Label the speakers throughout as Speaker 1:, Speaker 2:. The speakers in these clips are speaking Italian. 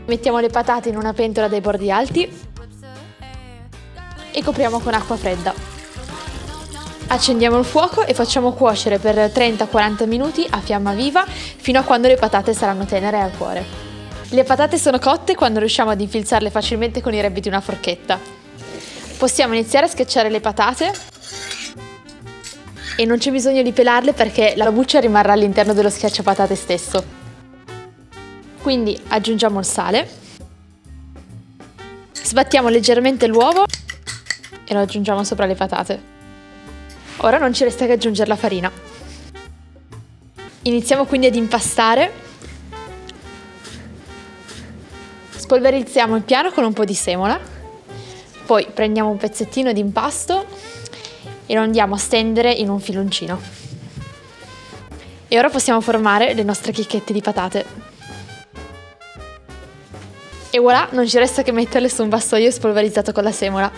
Speaker 1: Mettiamo le patate in una pentola dai bordi alti e copriamo con acqua fredda. Accendiamo il fuoco e facciamo cuocere per 30-40 minuti a fiamma viva fino a quando le patate saranno tenere al cuore. Le patate sono cotte quando riusciamo ad infilzarle facilmente con i rebbi di una forchetta. Possiamo iniziare a schiacciare le patate e non c'è bisogno di pelarle perché la buccia rimarrà all'interno dello schiacciapatate stesso. Quindi aggiungiamo il sale, sbattiamo leggermente l'uovo e lo aggiungiamo sopra le patate. Ora non ci resta che aggiungere la farina. Iniziamo quindi ad impastare. Spolverizziamo il piano con un po' di semola. Poi prendiamo un pezzettino di impasto e lo andiamo a stendere in un filoncino. E ora possiamo formare le nostre chicchette di patate. E voilà, non ci resta che metterle su un vassoio spolverizzato con la semola.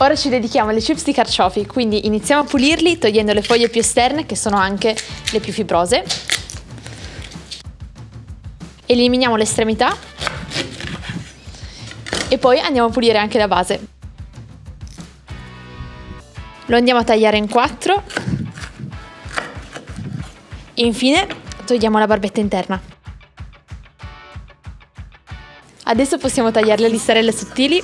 Speaker 1: Ora ci dedichiamo alle chips di carciofi, quindi iniziamo a pulirli togliendo le foglie più esterne, che sono anche le più fibrose. Eliminiamo le estremità e poi andiamo a pulire anche la base. Lo andiamo a tagliare in 4 e infine togliamo la barbetta interna. Adesso possiamo tagliare le listarelle sottili.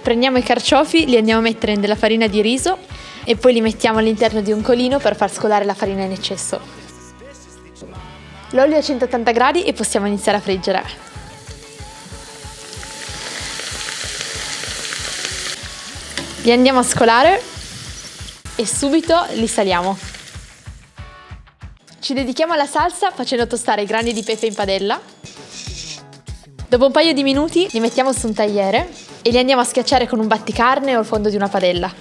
Speaker 1: Prendiamo i carciofi, li andiamo a mettere in della farina di riso e poi li mettiamo all'interno di un colino per far scolare la farina in eccesso. L'olio è a 180 gradi e possiamo iniziare a friggere. Li andiamo a scolare e subito li saliamo. Ci dedichiamo alla salsa facendo tostare i grani di pepe in padella. Dopo un paio di minuti li mettiamo su un tagliere e li andiamo a schiacciare con un batticarne o il fondo di una padella.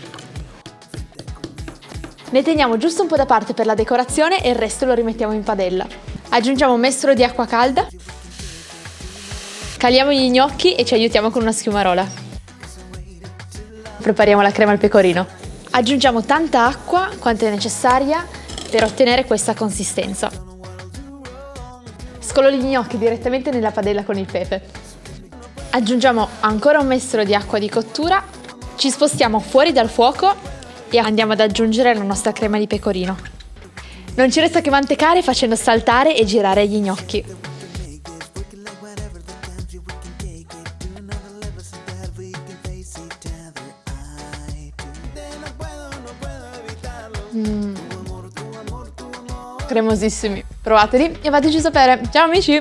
Speaker 1: Ne teniamo giusto un po' da parte per la decorazione e il resto lo rimettiamo in padella. Aggiungiamo un mestolo di acqua calda, caliamo gli gnocchi e ci aiutiamo con una schiumarola. Prepariamo la crema al pecorino. Aggiungiamo tanta acqua quanto è necessaria per ottenere questa consistenza. Scolo gli gnocchi direttamente nella padella con il pepe. Aggiungiamo ancora un mestolo di acqua di cottura, ci spostiamo fuori dal fuoco e andiamo ad aggiungere la nostra crema di pecorino. Non ci resta che mantecare facendo saltare e girare gli gnocchi. Cremosissimi, provateli e fateci sapere. Ciao amici!